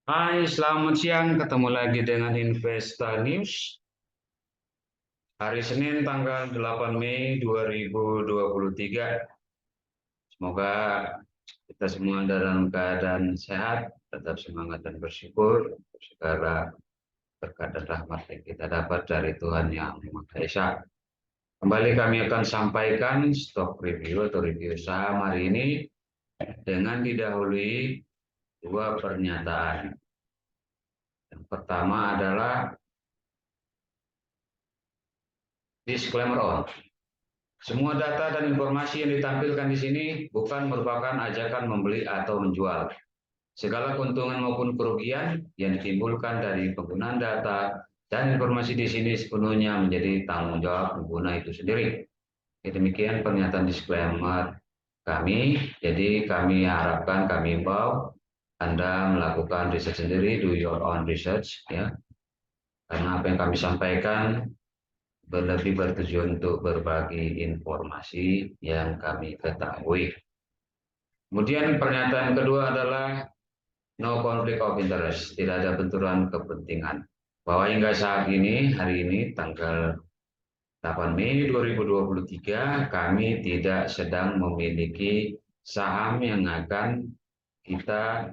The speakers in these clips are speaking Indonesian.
Hai, selamat siang. Ketemu lagi dengan Investa News. Hari Senin tanggal 8 Mei 2023. Semoga kita semua dalam keadaan sehat, tetap semangat dan bersyukur untuk segala berkat dan rahmat yang kita dapat dari Tuhan Yang Maha Esa. Kembali kami akan sampaikan stock review atau review saham hari ini dengan didahului dua pernyataan. Yang pertama adalah disclaimer all. Semua data dan informasi yang ditampilkan di sini bukan merupakan ajakan membeli atau menjual. Segala keuntungan maupun kerugian yang ditimbulkan dari penggunaan data dan informasi di sini sepenuhnya menjadi tanggung jawab pengguna itu sendiri. Demikian pernyataan disclaimer kami. Jadi kami harapkan, kami himbau Anda melakukan riset sendiri, do your own research, ya. Karena apa yang kami sampaikan lebih bertujuan untuk berbagi informasi yang kami ketahui. Kemudian pernyataan kedua adalah no conflict of interest, tidak ada benturan kepentingan. Bahwa hingga saat ini, hari ini tanggal 8 Mei 2023, kami tidak sedang memiliki saham yang akan kita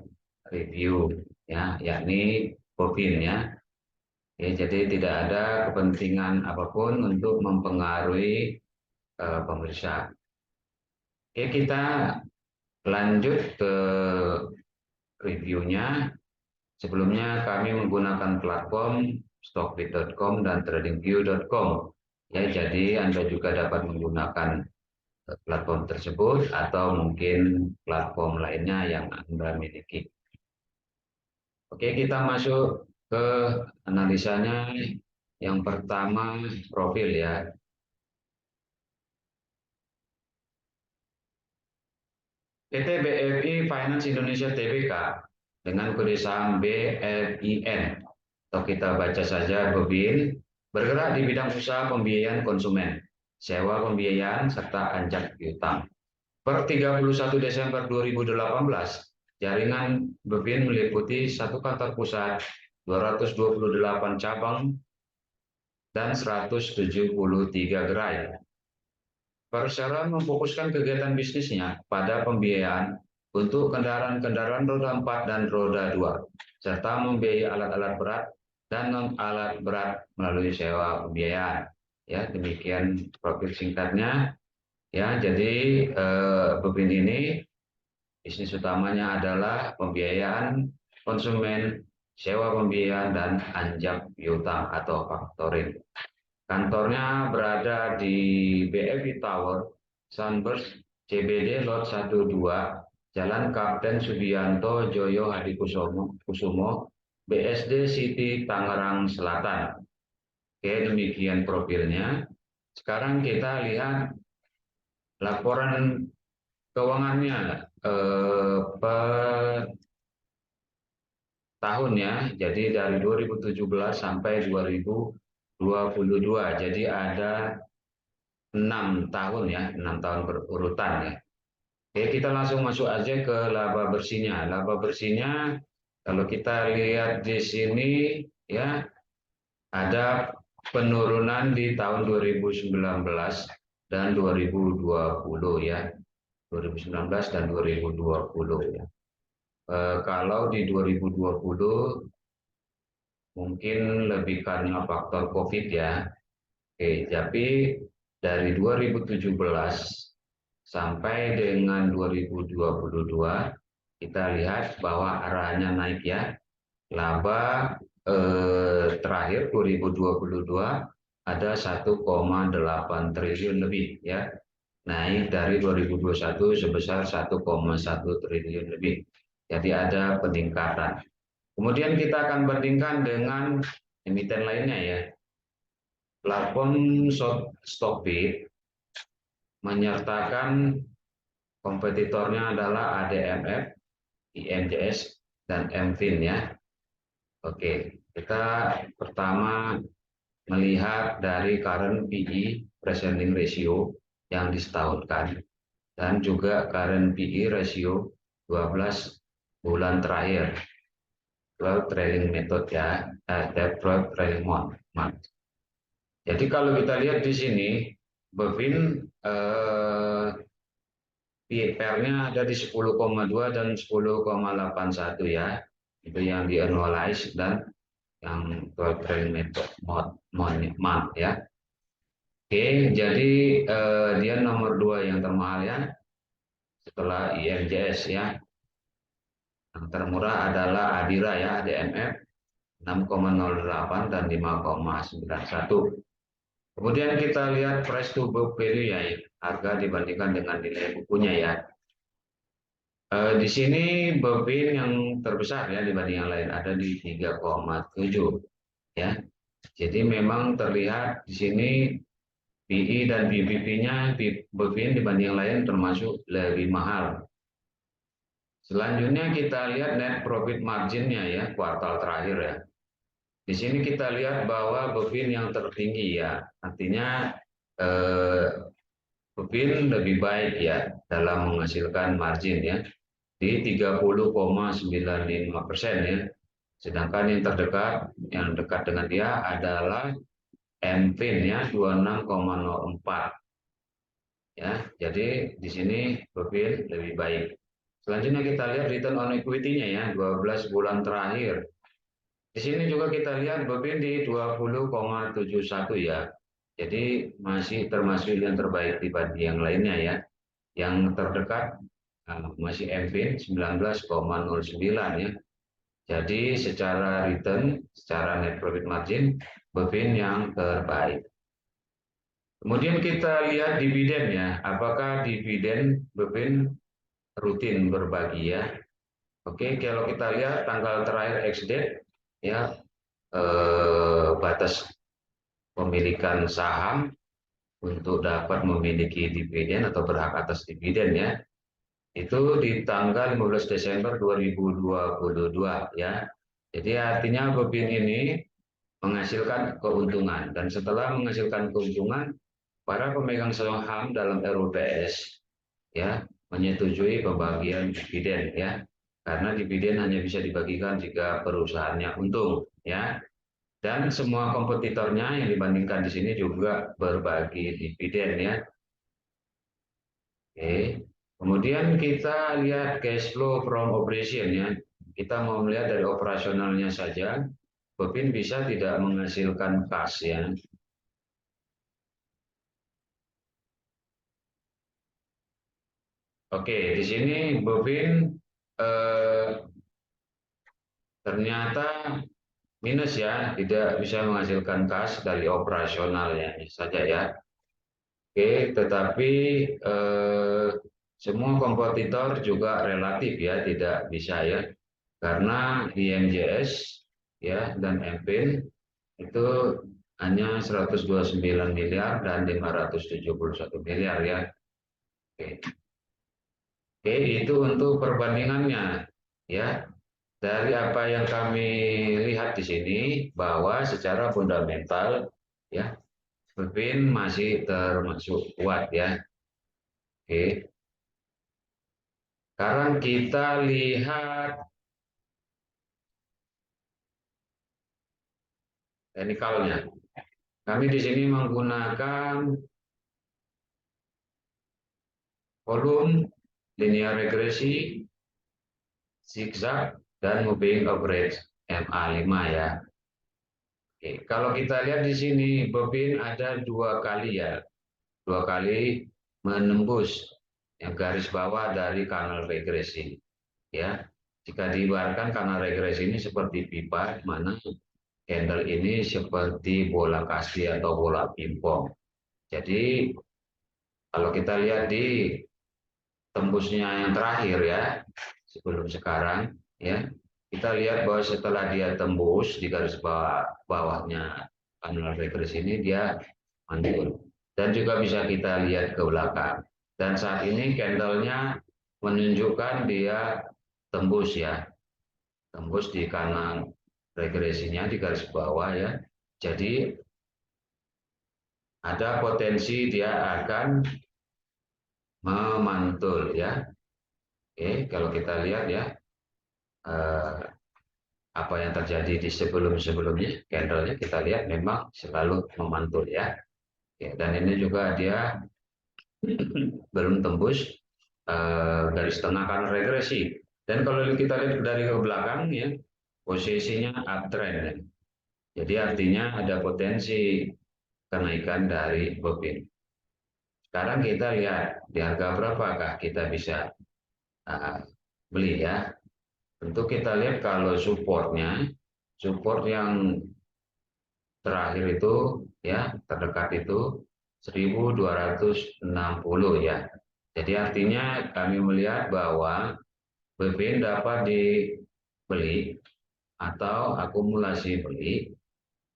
review, ya, yakni Bovin, ya. Ya, jadi tidak ada kepentingan apapun untuk mempengaruhi pemirsa. Oke, kita lanjut ke reviewnya. Sebelumnya kami menggunakan platform stockbit.com dan tradingview.com. Ya, jadi Anda juga dapat menggunakan platform tersebut atau mungkin platform lainnya yang Anda miliki. Oke, kita masuk ke analisanya. Yang pertama profil, ya. PT BFI Finance Indonesia Tbk dengan kode saham BFIN, atau kita baca saja BEBIN, bergerak di bidang usaha pembiayaan konsumen, sewa pembiayaan, serta anjak piutang. Per 31 Desember 2018, jaringan BEBIN meliputi satu kantor pusat, 228 cabang, dan 173 gerai. Perseroan memfokuskan kegiatan bisnisnya pada pembiayaan untuk kendaraan-kendaraan roda 4 dan roda 2, serta membiayai alat-alat berat dan non-alat berat melalui sewa pembiayaan. Ya, demikian profil singkatnya. Ya, jadi BEBIN ini bisnis utamanya adalah pembiayaan konsumen, sewa pembiayaan, dan anjak piutang atau factoring. Kantornya berada di BFI Tower, Sunburst, CBD Lot 12, Jalan Kapten Subianto Joyo Hadikusumo, BSD City, Tangerang Selatan. Oke, demikian profilnya. Sekarang kita lihat laporan keuangannya per tahun, ya. Jadi dari 2017 sampai 2022. Jadi ada 6 tahun, ya, 6 tahun berurutan, ya. Oke, kita langsung masuk aja ke laba bersihnya. Laba bersihnya kalau kita lihat di sini, ya, ada penurunan di tahun 2019 dan 2020, ya. 2019 dan 2020, ya. Kalau di 2020 mungkin lebih karena faktor COVID, ya. Oke, tapi dari 2017 sampai dengan 2022 kita lihat bahwa arahnya naik, ya. Laba terakhir 2022 ada 1,8 triliun lebih, ya. Naik dari 2021 sebesar 1,1 triliun lebih. Jadi ada peningkatan. Kemudian kita akan bandingkan dengan emiten lainnya, ya. Platform Stockbit menyertakan kompetitornya adalah ADMF, IMJS, dan MFIN, ya. Oke, kita pertama melihat dari current PE, presenting ratio, yang disetahunkan, dan juga current PE ratio 12 bulan terakhir. trailing method ya, trailing month. Jadi kalau kita lihat di sini, Bevin PR-nya ada di 10,2 dan 10,81 ya. Itu yang di annualize dan yang 12 trailing method month ya. Oke, jadi dia nomor 2 yang termahal ya setelah IMJS ya. Yang termurah adalah Adira ya, ADMF 6,08 dan 5,91. Kemudian kita lihat price to book value ya, harga dibandingkan dengan nilai bukunya ya. Di sini Bevin yang terbesar ya dibanding yang lain ada di 3,7 ya. Jadi memang terlihat di sini PE dan BBP-nya Bevin dibanding yang lain termasuk lebih mahal. Selanjutnya kita lihat net profit margin-nya ya kuartal terakhir ya. Di sini kita lihat bahwa Bevin yang tertinggi ya, artinya Bevin lebih baik ya dalam menghasilkan margin ya di 30,95% ya. Sedangkan yang terdekat, yang dekat dengan dia adalah MPIN ya 26,04 ya. Jadi di sini Bevin lebih baik. Selanjutnya kita lihat return on equity-nya ya 12 bulan terakhir. Di sini juga kita lihat Bevin di 20,71 ya. Jadi masih termasuk yang terbaik dibanding yang lainnya ya. Yang terdekat masih MPIN 19,09 ya. Jadi secara return, secara net profit margin, Bevin yang terbaik. Kemudian kita lihat dividen ya. Apakah dividen Bevin rutin berbagi ya? Oke, kalau kita lihat tanggal terakhir ex-date ya batas pemilikan saham untuk dapat memiliki dividen atau berhak atas dividen ya itu di tanggal 15 Desember 2022 ya. Jadi artinya Bevin ini menghasilkan keuntungan dan setelah menghasilkan keuntungan para pemegang saham dalam RUPS ya menyetujui pembagian dividen ya karena dividen hanya bisa dibagikan jika perusahaannya untung ya. Dan semua kompetitornya yang dibandingkan di sini juga berbagi dividen ya. Oke. Kemudian kita lihat cash flow from operation ya. Kita mau melihat dari operasionalnya saja. Bevin bisa tidak menghasilkan kas ya. Oke, di sini Bevin ternyata minus ya, tidak bisa menghasilkan kas dari operasionalnya saja ya. Oke, tetapi semua kompetitor juga relatif ya, tidak bisa ya, karena IMJS ya dan MPIN itu hanya 129 miliar dan 571 miliar ya. Oke, Oke itu untuk perbandingannya ya. Dari apa yang kami lihat di sini bahwa secara fundamental ya Bevin masih termasuk kuat ya. Oke. Sekarang kita lihat teknikalnya. Kami di sini menggunakan volume, linear regresi, zigzag, dan moving average MA5 ya. Oke. Kalau kita lihat di sini, Bevin ada 2 kali ya. 2 kali menembus yang garis bawah dari kanal regresi. Ya, jika diibaratkan kanal regresi ini seperti pipa, mana candle ini seperti bola kasti atau bola pingpong. Jadi kalau kita lihat di tembusnya yang terakhir ya, sebelum sekarang ya, kita lihat bahwa setelah dia tembus di garis bawahnya kanal regresi ini dia mantul. Dan juga bisa kita lihat ke belakang. Dan saat ini candlenya menunjukkan dia tembus ya, tembus di kanan regresinya di garis bawah ya. Jadi ada potensi dia akan memantul ya. Oke, kalau kita lihat ya apa yang terjadi di sebelum-sebelumnya, candlenya kita lihat memang selalu memantul ya. Dan ini juga dia belum tembus garis tengah kanan regresi. Dan kalau kita lihat dari ke belakang ya, posisinya uptrend ya. Jadi artinya ada potensi kenaikan dari BPIN. Sekarang kita lihat di harga berapakah kita bisa beli ya. Tentu kita lihat kalau supportnya, support yang terakhir itu ya terdekat itu 1260 ya. Jadi artinya kami melihat bahwa BPIN dapat dibeli atau akumulasi beli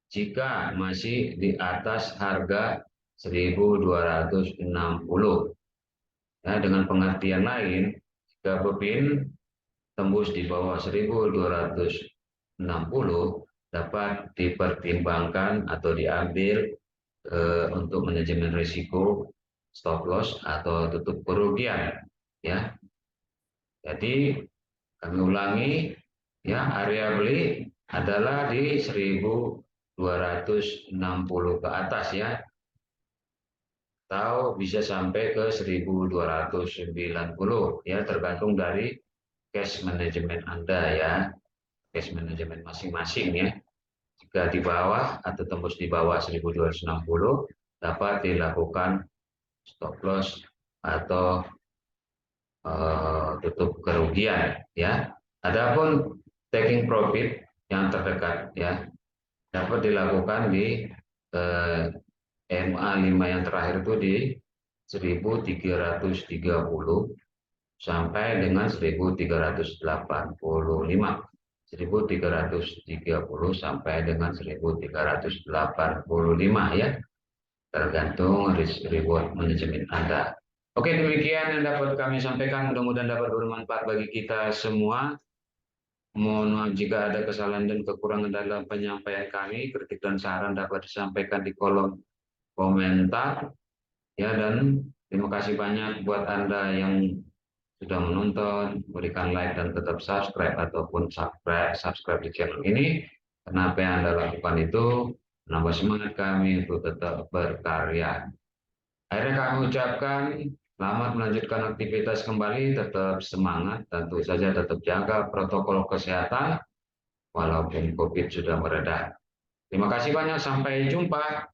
jika masih di atas harga 1260. Ya, dengan pengertian lain, jika BPIN tembus di bawah 1260 dapat dipertimbangkan atau diambil untuk manajemen risiko stop loss atau tutup kerugian ya. Jadi kami ulangi ya, area beli adalah di 1260 ke atas ya, atau bisa sampai ke 1290 ya, tergantung dari cash manajemen Anda ya, cash manajemen masing-masing ya. Jika di bawah atau tembus di bawah 1260 dapat dilakukan stop loss atau tutup kerugian ya. Adapun taking profit yang terdekat ya dapat dilakukan di MA5 yang terakhir itu di 1330 sampai dengan 1385. 1330 sampai dengan 1385 ya, tergantung risk reward manajemen Anda. Oke, demikian yang dapat kami sampaikan, mudah-mudahan dapat bermanfaat bagi kita semua. Mohon maaf jika ada kesalahan dan kekurangan dalam penyampaian kami. Kritik dan saran dapat disampaikan di kolom komentar ya, dan terima kasih banyak buat Anda yang sudah menonton, berikan like dan tetap subscribe ataupun subscribe di channel ini, karena apa yang Anda lakukan itu menambah semangat kami untuk tetap berkarya. Akhirnya kami ucapkan selamat melanjutkan aktivitas kembali, tetap semangat, tentu saja tetap jaga protokol kesehatan walaupun COVID sudah mereda. Terima kasih banyak, sampai jumpa.